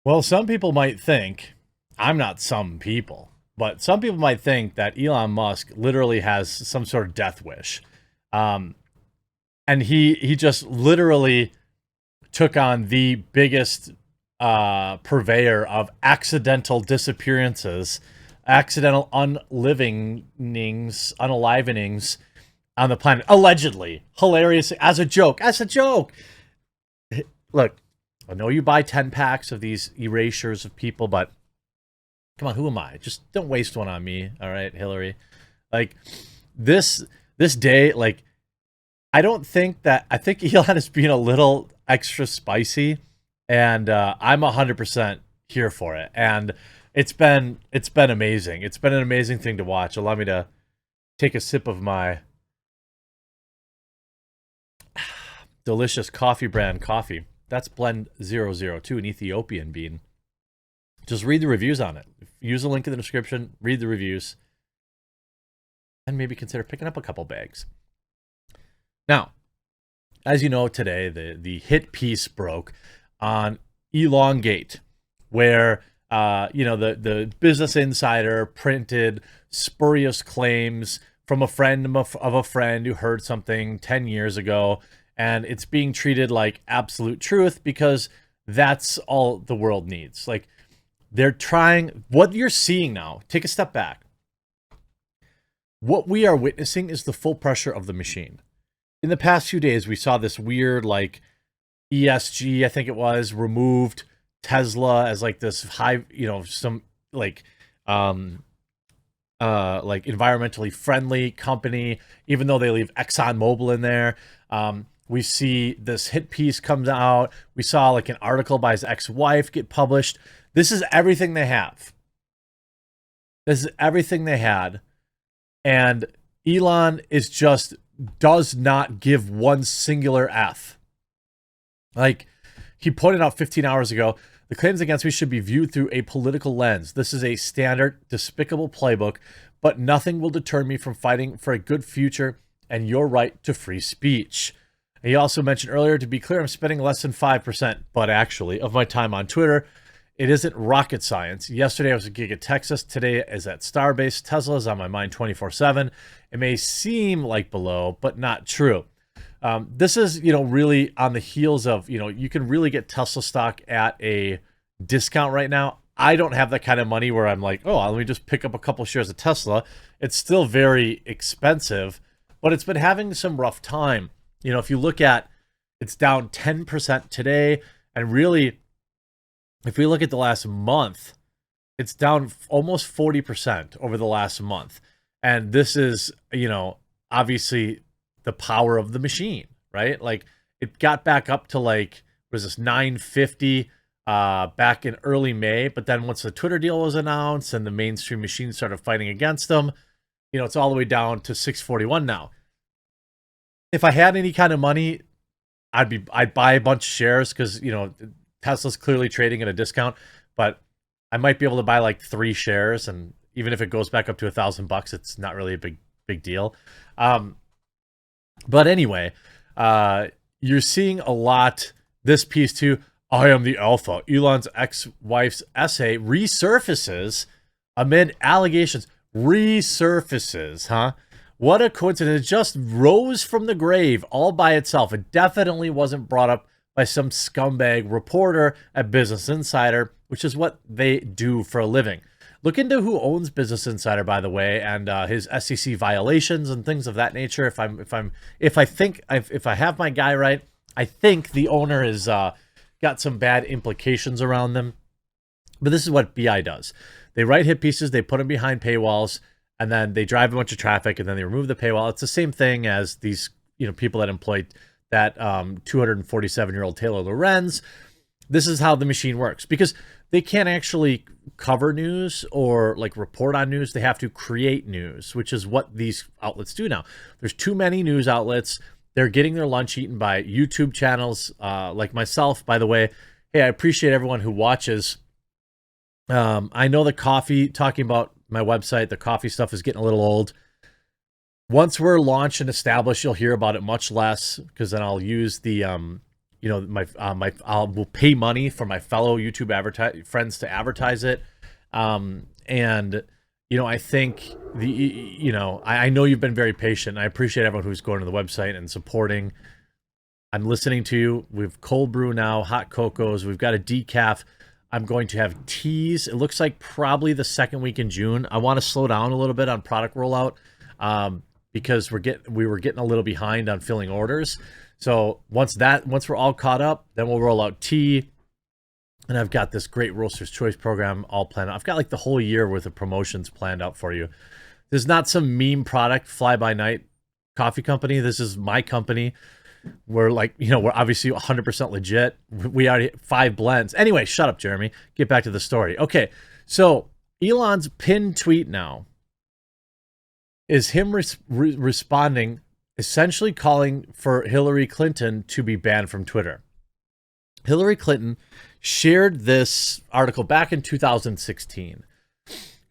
Well, some people might think, I'm not some people, but some people might think that Elon Musk literally has some sort of death wish. Um, and he just literally took on the biggest purveyor of accidental disappearances, accidental unalivenings on the planet, allegedly. Hilarious, as a joke. As a joke. Look, I know you buy 10 packs of these erasures of people, but come on, who am I? Just don't waste one on me, all right, Hillary? Like, this day, like, I think Elon is being a little extra spicy, and I'm 100% here for it. And it's been amazing. It's been an amazing thing to watch. Allow me to take a sip of my delicious coffee brand coffee. That's blend 002, an Ethiopian bean. Just read the reviews on it. Use the link in the description, read the reviews, and maybe consider picking up a couple bags. Now, as you know, today the hit piece broke on Elongate, where the Business Insider printed spurious claims from a friend of a friend who heard something 10 years ago, and it's being treated like absolute truth because that's all the world needs. Like, they're trying, what you're seeing now, take a step back. What we are witnessing is the full pressure of the machine. In the past few days, we saw this weird, like, ESG, I think it was, removed Tesla as like this high, some like environmentally friendly company, even though they leave ExxonMobil in there. We see this hit piece comes out. We saw like an article by his ex-wife get published. This is everything they have. This is everything they had. And Elon does not give one singular F. Like, he pointed out 15 hours ago, the claims against me should be viewed through a political lens. This is a standard, despicable playbook, but nothing will deter me from fighting for a good future and your right to free speech. And he also mentioned earlier, to be clear, I'm spending less than 5%, but actually, of my time on Twitter. It isn't rocket science. Yesterday I was a gig at Texas. Today is at Starbase. Tesla is on my mind 24/7. It may seem like below, but not true. This is, really on the heels of, you can really get Tesla stock at a discount right now. I don't have that kind of money where I'm like, oh, let me just pick up a couple shares of Tesla. It's still very expensive, but it's been having some rough time. If you look at, it's down 10% today, and really, if we look at the last month, it's down almost 40% over the last month. And this is, obviously the power of the machine, right? Like, it got back up to like, was this 950 back in early May, but then once the Twitter deal was announced and the mainstream machine started fighting against them, it's all the way down to 641 now. If I had any kind of money, I'd buy a bunch of shares because, Tesla's clearly trading at a discount, but I might be able to buy like 3 shares, and even if it goes back up to $1,000, it's not really a big deal. But anyway, you're seeing a lot. This piece too. I am the alpha. Elon's ex-wife's essay resurfaces amid allegations. Resurfaces, huh? What a coincidence. It just rose from the grave all by itself. It definitely wasn't brought up by some scumbag reporter at Business Insider, which is what they do for a living. Look into who owns Business Insider, by the way, and his SEC violations and things of that nature. If I have my guy right, I think the owner has got some bad implications around them. But this is what BI does. They write hit pieces, they put them behind paywalls, and then they drive a bunch of traffic, and then they remove the paywall. It's the same thing as these people that employ that 247-year-old Taylor Lorenz. This is how the machine works, because they can't actually cover news or like report on news. They have to create news, which is what these outlets do now. There's too many news outlets. They're getting their lunch eaten by YouTube channels like myself, by the way. Hey, I appreciate everyone who watches. I know the coffee, talking about my website, the coffee stuff is getting a little old. Once we're launched and established, you'll hear about it much less, because then I'll use the you know, I will pay money for my fellow YouTube friends to advertise it. And you know, I think I know you've been very patient. I appreciate everyone who's going to the website and supporting. I'm listening to you. We've cold brew now, hot cocos. We've got a decaf. I'm going to have teas. It looks like probably the second week in June. I want to slow down a little bit on product rollout because we were getting a little behind on filling orders. So once we're all caught up, then we'll roll out tea. And I've got this great Roaster's Choice program all planned out. I've got like the whole year worth of promotions planned out for you. This is not some meme product, fly-by-night coffee company. This is my company. We're like, we're obviously 100% legit. We already 5 blends. Anyway, shut up, Jeremy. Get back to the story. Okay, so Elon's pinned tweet now is him responding, essentially calling for Hillary Clinton to be banned from Twitter. Hillary Clinton shared this article back in 2016.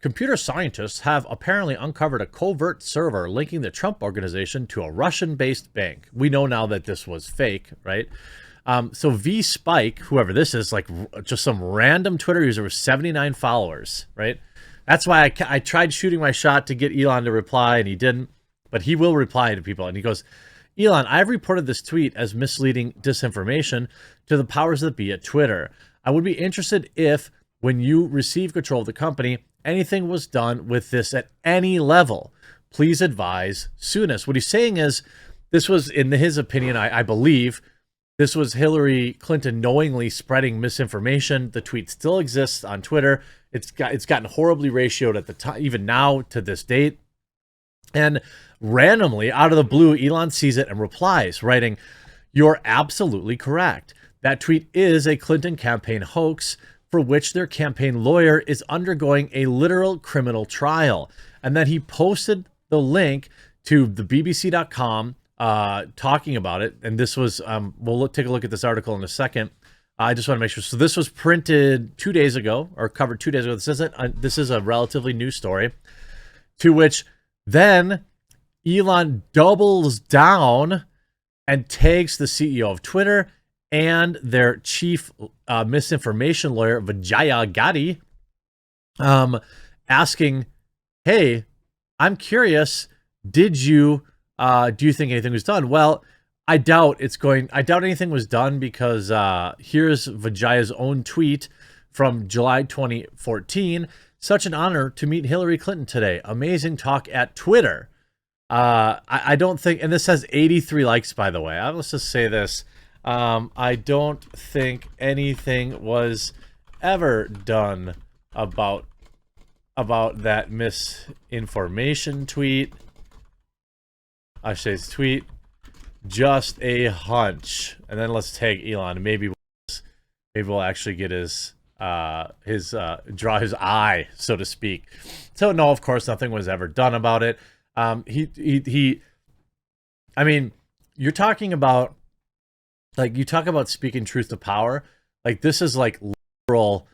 Computer scientists have apparently uncovered a covert server linking the Trump organization to a Russian-based bank. We know now that this was fake, right? So V Spike, whoever this is, like just some random Twitter user with 79 followers, right? That's why I tried shooting my shot to get Elon to reply, and he didn't. But he will reply to people, and he goes, Elon, I've reported this tweet as misleading disinformation to the powers that be at Twitter. I would be interested if, when you receive control of the company, anything was done with this at any level. Please advise soonest. What he's saying is, this was, in his opinion, I believe, this was Hillary Clinton knowingly spreading misinformation. The tweet still exists on Twitter. It's gotten horribly ratioed at the time, even now to this date. And randomly, out of the blue, Elon sees it and replies, writing, "You're absolutely correct. That tweet is a Clinton campaign hoax for which their campaign lawyer is undergoing a literal criminal trial." And then he posted the link to the BBC.com talking about it. And this was, we'll take a look at this article in a second. I just want to make sure. So this was printed 2 days ago, or covered 2 days ago. This is a relatively new story, to which then Elon doubles down and tags the CEO of Twitter and their chief misinformation lawyer, Vijaya Gadde, asking, hey, I'm curious, do you think anything was done? Well, I doubt anything was done, because here's Vijaya's own tweet from July 2014. Such an honor to meet Hillary Clinton today. Amazing talk at Twitter. I don't think, and this has 83 likes, by the way. Let's just say this. I don't think anything was ever done about that misinformation tweet. I say tweet, just a hunch. And then let's tag Elon. Maybe we'll actually get his draw his eye, so to speak. So no, of course, nothing was ever done about it. I mean, you're talking about, like, you talk about speaking truth to power. Like, this is like literal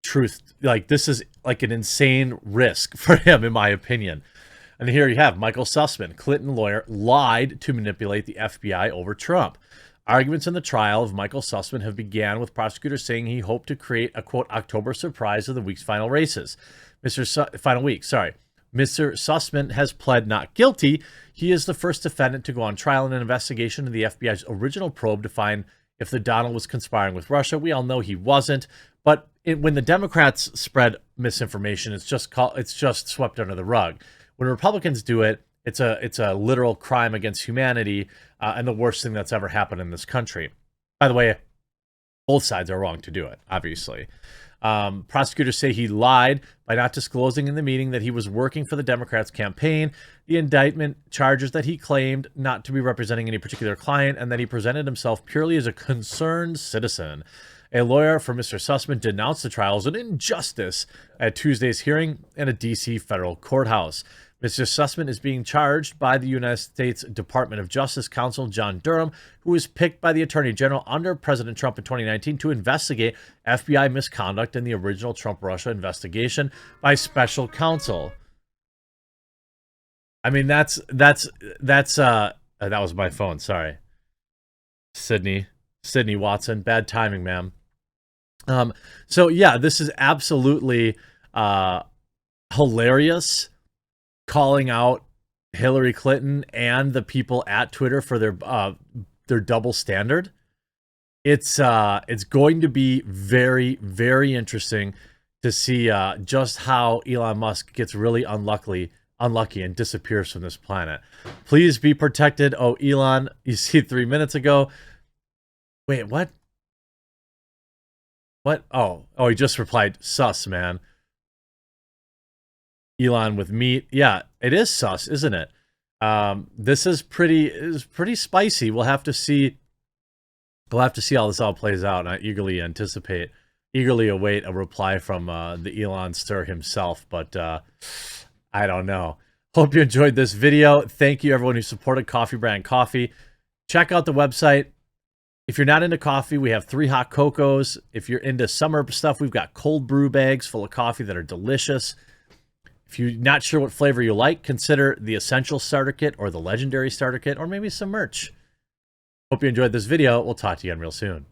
truth. Like, this is like an insane risk for him, in my opinion. And here you have Michael Sussmann, Clinton lawyer, lied to manipulate the FBI over Trump. Arguments in the trial of Michael Sussmann have began with prosecutors saying he hoped to create a, quote, October surprise of the week's final races. Final week, sorry. Mr. Sussmann has pled not guilty. He is the first defendant to go on trial in an investigation of the FBI's original probe to find if the Donald was conspiring with Russia. We all know he wasn't. But when the Democrats spread misinformation, it's just swept under the rug. When Republicans do it, it's a literal crime against humanity, and the worst thing that's ever happened in this country. By the way, both sides are wrong to do it, obviously. Prosecutors say he lied by not disclosing in the meeting that he was working for the Democrats' campaign. The indictment charges that he claimed not to be representing any particular client and that he presented himself purely as a concerned citizen. A lawyer for Mr. Sussmann denounced the trial as an injustice at Tuesday's hearing in a D.C. federal courthouse. Mr. Sussmann is being charged by the United States Department of Justice counsel John Durham, who was picked by the Attorney General under President Trump in 2019 to investigate FBI misconduct in the original Trump-Russia investigation by special counsel. I mean, that was my phone, sorry. Sydney, Sydney Watson. Bad timing, ma'am. So yeah, this is absolutely hilarious, calling out Hillary Clinton and the people at Twitter for their double standard. It's going to be very, very interesting to see just how Elon Musk gets really unlucky and disappears from this planet. Please be protected. Oh, Elon, you see 3 minutes ago. Wait, what? What? Oh, he just replied, sus, man. Elon with meat. Yeah, it is sus, isn't it? This is pretty spicy. We'll have to see. We'll have to see how this all plays out, and I eagerly await a reply from the Elon stir himself. But I don't know. Hope you enjoyed this video. Thank you, everyone who supported Coffee Brand Coffee. Check out the website. If you're not into coffee, we have 3 hot cocos. If you're into summer stuff, we've got cold brew bags full of coffee that are delicious. If you're not sure what flavor you like, consider the Essential Starter Kit or the Legendary Starter Kit, or maybe some merch. Hope you enjoyed this video. We'll talk to you again real soon.